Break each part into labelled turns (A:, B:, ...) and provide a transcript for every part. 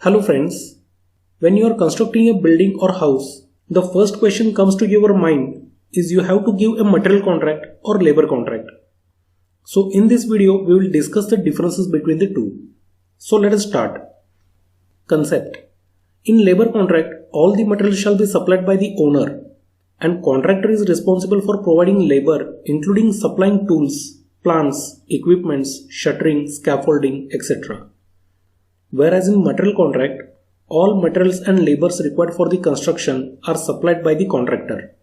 A: Hello friends, when you are constructing a building or house, the first question comes to your mind is you have to give a material contract or labor contract. So in this video we will discuss the differences between the two. So let us start. Concept. In labor contract, all the material shall be supplied by the owner and contractor is responsible for providing labor including supplying tools, plants, equipments, shuttering, scaffolding, etc. Whereas in material contract, all materials and labors required for the construction are supplied by the contractor.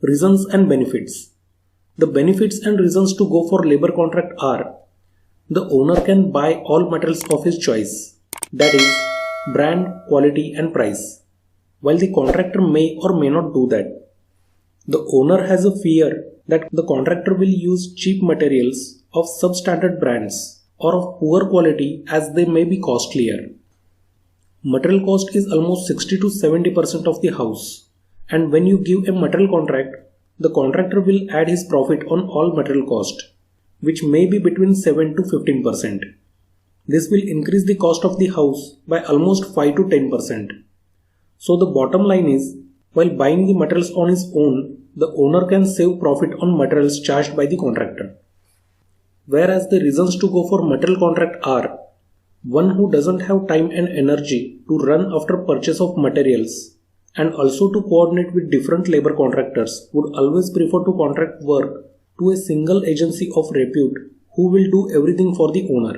A: Reasons and benefits. The benefits and reasons to go for labor contract are: the owner can buy all materials of his choice, that is, brand, quality and price, while the contractor may or may not do that. The owner has a fear that the contractor will use cheap materials of substandard brands or of poor quality as they may be costlier. Material cost is almost 60 to 70% of the house, and when you give a material contract, the contractor will add his profit on all material cost, which may be between 7 to 15%. This will increase the cost of the house by almost 5 to 10%. So the bottom line is, while buying the materials on his own, the owner can save profit on materials charged by the contractor. Whereas the reasons to go for material contract are: one who doesn't have time and energy to run after purchase of materials and also to coordinate with different labor contractors would always prefer to contract work to a single agency of repute who will do everything for the owner.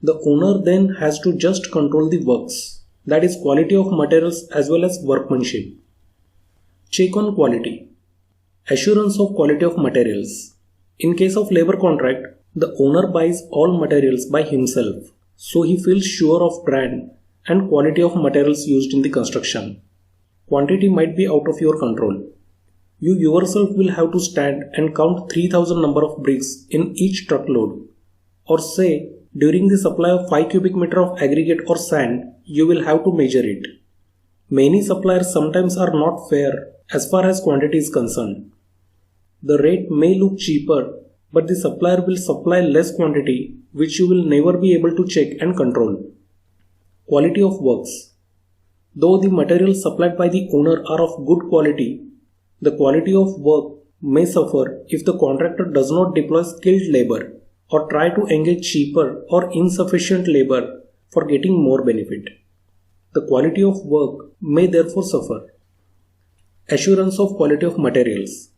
A: The owner then has to just control the works, that is quality of materials as well as workmanship. Check on quality. Assurance of quality of materials. In case of labor contract, the owner buys all materials by himself, so he feels sure of brand and quality of materials used in the construction. Quantity might be out of your control. You yourself will have to stand and count 3000 number of bricks in each truckload. Or say, during the supply of 5 cubic meter of aggregate or sand, you will have to measure it. Many suppliers sometimes are not fair as far as quantity is concerned. The rate may look cheaper, but the supplier will supply less quantity which you will never be able to check and control. Quality of works. Though the materials supplied by the owner are of good quality, the quality of work may suffer if the contractor does not deploy skilled labor or try to engage cheaper or insufficient labor for getting more benefit. The quality of work may therefore suffer. Assurance of quality of materials.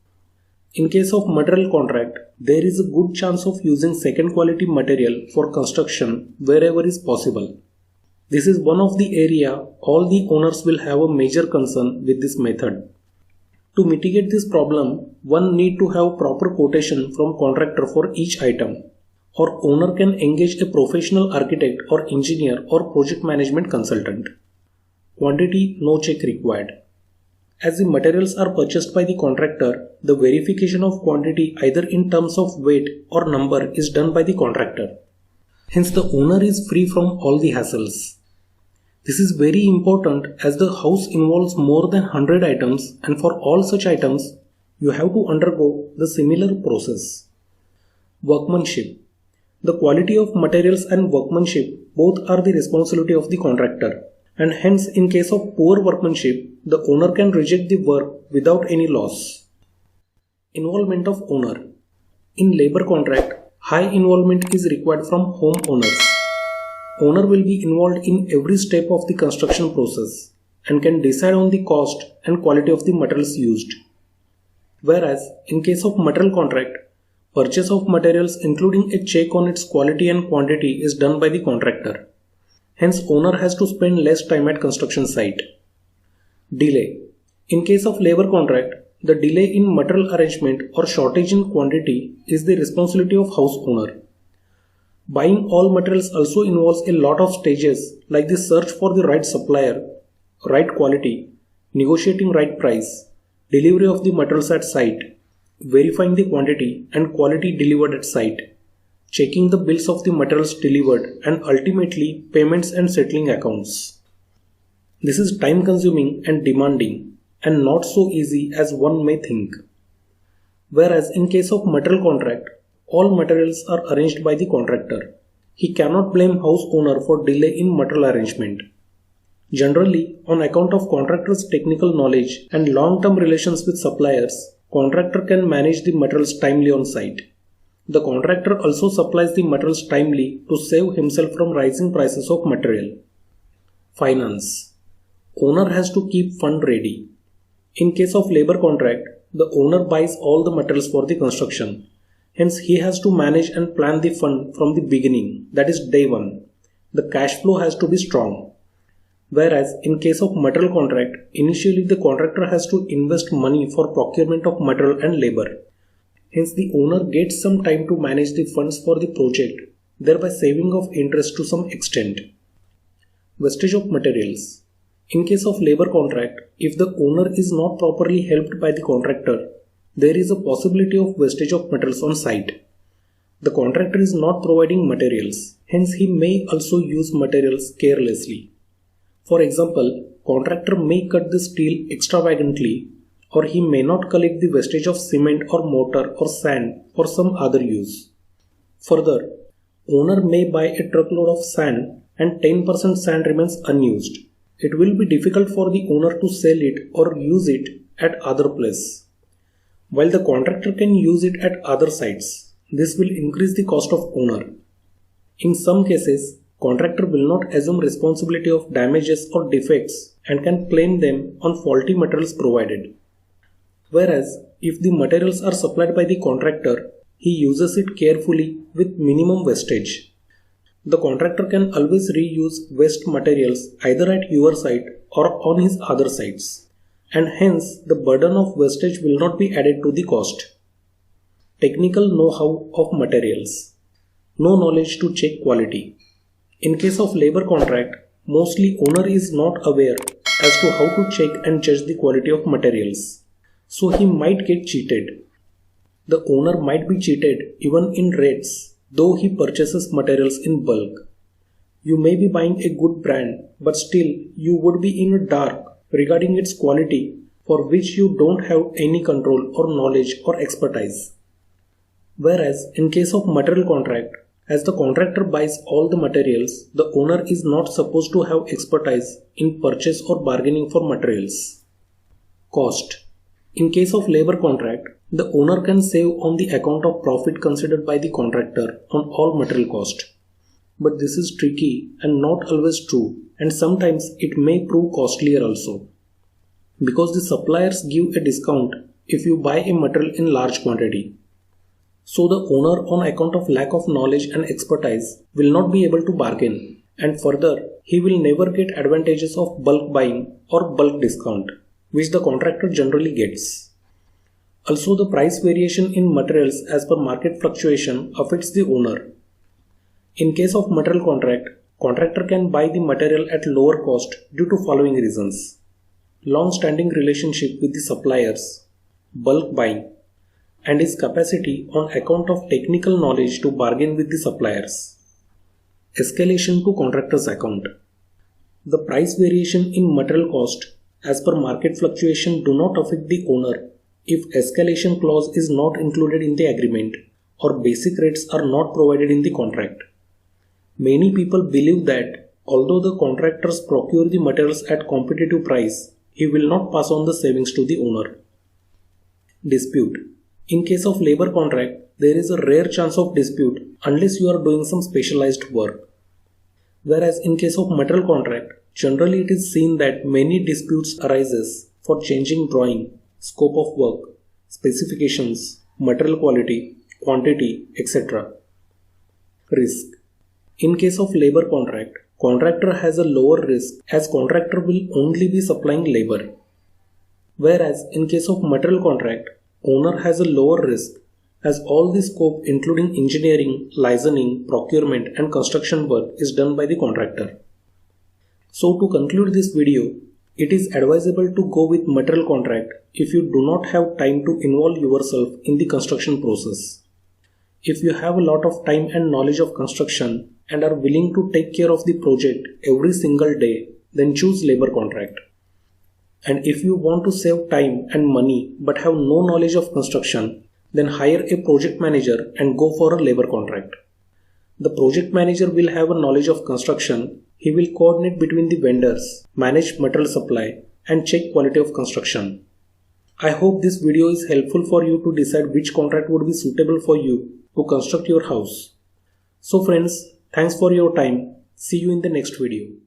A: In case of material contract, there is a good chance of using second quality material for construction wherever is possible. This is one of the area all the owners will have a major concern with this method. To mitigate this problem, one need to have proper quotation from contractor for each item, or owner can engage a professional architect or engineer or project management consultant. Quantity no check required. As the materials are purchased by the contractor, the verification of quantity either in terms of weight or number is done by the contractor. Hence the owner is free from all the hassles. This is very important as the house involves more than 100 items and for all such items, you have to undergo the similar process. Workmanship. The quality of materials and workmanship both are the responsibility of the contractor. And hence in case of poor workmanship, the owner can reject the work without any loss. Involvement of owner. In labor contract, high involvement is required from homeowners. Owner will be involved in every step of the construction process and can decide on the cost and quality of the materials used. Whereas in case of material contract, purchase of materials including a check on its quality and quantity is done by the contractor. Hence, owner has to spend less time at construction site. Delay. In case of labor contract, the delay in material arrangement or shortage in quantity is the responsibility of house owner. Buying all materials also involves a lot of stages like the search for the right supplier, right quality, negotiating right price, delivery of the materials at site, verifying the quantity and quality delivered at site, checking the bills of the materials delivered, and ultimately payments and settling accounts. This is time consuming and demanding and not so easy as one may think. Whereas in case of material contract, all materials are arranged by the contractor he cannot blame house owner for delay in material arrangement. Generally, on account of contractor's technical knowledge and long-term relations with suppliers, contractor can manage the materials timely on site. The contractor also supplies the materials timely to save himself from rising prices of material. Finance. Owner has to keep fund ready. In case of labor contract, the owner buys all the materials for the construction. Hence, he has to manage and plan the fund from the beginning, that is day one. The cash flow has to be strong. Whereas in case of material contract, initially the contractor has to invest money for procurement of material and labor. Hence, the owner gets some time to manage the funds for the project, thereby saving of interest to some extent. Wastage of materials. In case of labor contract, if the owner is not properly helped by the contractor, there is a possibility of wastage of materials on site. The contractor is not providing materials, hence he may also use materials carelessly. For example, contractor may cut the steel extravagantly, or he may not collect the wastage of cement or mortar or sand for some other use. Further, owner may buy a truckload of sand and 10% sand remains unused. It will be difficult for the owner to sell it or use it at other place. While the contractor can use it at other sites, this will increase the cost of owner. In some cases, contractor will not assume responsibility of damages or defects and can claim them on faulty materials provided. Whereas, if the materials are supplied by the contractor, he uses it carefully with minimum wastage. The contractor can always reuse waste materials either at your site or on his other sites, and hence the burden of wastage will not be added to the cost. Technical know-how of materials. No knowledge to check quality. In case of labor contract, mostly owner is not aware as to how to check and judge the quality of materials. So he might get cheated. The owner might be cheated even in rates, though he purchases materials in bulk. You may be buying a good brand, but still you would be in the dark regarding its quality, for which you don't have any control or knowledge or expertise. Whereas in case of material contract, as the contractor buys all the materials, the owner is not supposed to have expertise in purchase or bargaining for materials. Cost. In case of labor contract, the owner can save on the account of profit considered by the contractor on all material cost. But this is tricky and not always true, and sometimes it may prove costlier also. Because the suppliers give a discount if you buy a material in large quantity. So the owner, on account of lack of knowledge and expertise, will not be able to bargain, and further, he will never get advantages of bulk buying or bulk discount, which the contractor generally gets. Also, the price variation in materials as per market fluctuation affects the owner. In case of material contract, contractor can buy the material at lower cost due to following reasons: long-standing relationship with the suppliers, bulk buying, and his capacity on account of technical knowledge to bargain with the suppliers. Escalation to contractor's account. The price variation in material cost as per market fluctuation do not affect the owner if escalation clause is not included in the agreement or basic rates are not provided in the contract. Many people believe that although the contractors procure the materials at competitive price, he will not pass on the savings to the owner. Dispute. In case of labor contract, there is a rare chance of dispute unless you are doing some specialized work. Whereas in case of material contract, generally it is seen that many disputes arises for changing drawing, scope of work, specifications, material quality, quantity, etc. Risk. In case of labor contract, contractor has a lower risk as contractor will only be supplying labor. Whereas in case of material contract, owner has a lower risk as all the scope including engineering, licensing, procurement and construction work is done by the contractor. So to conclude this video, it is advisable to go with material contract if you do not have time to involve yourself in the construction process. If you have a lot of time and knowledge of construction and are willing to take care of the project every single day, then choose labor contract. And if you want to save time and money but have no knowledge of construction, then hire a project manager and go for a labor contract. The project manager will have a knowledge of construction. He will coordinate between the vendors, manage material supply, and check quality of construction. I hope this video is helpful for you to decide which contract would be suitable for you to construct your house. So friends, thanks for your time. See you in the next video.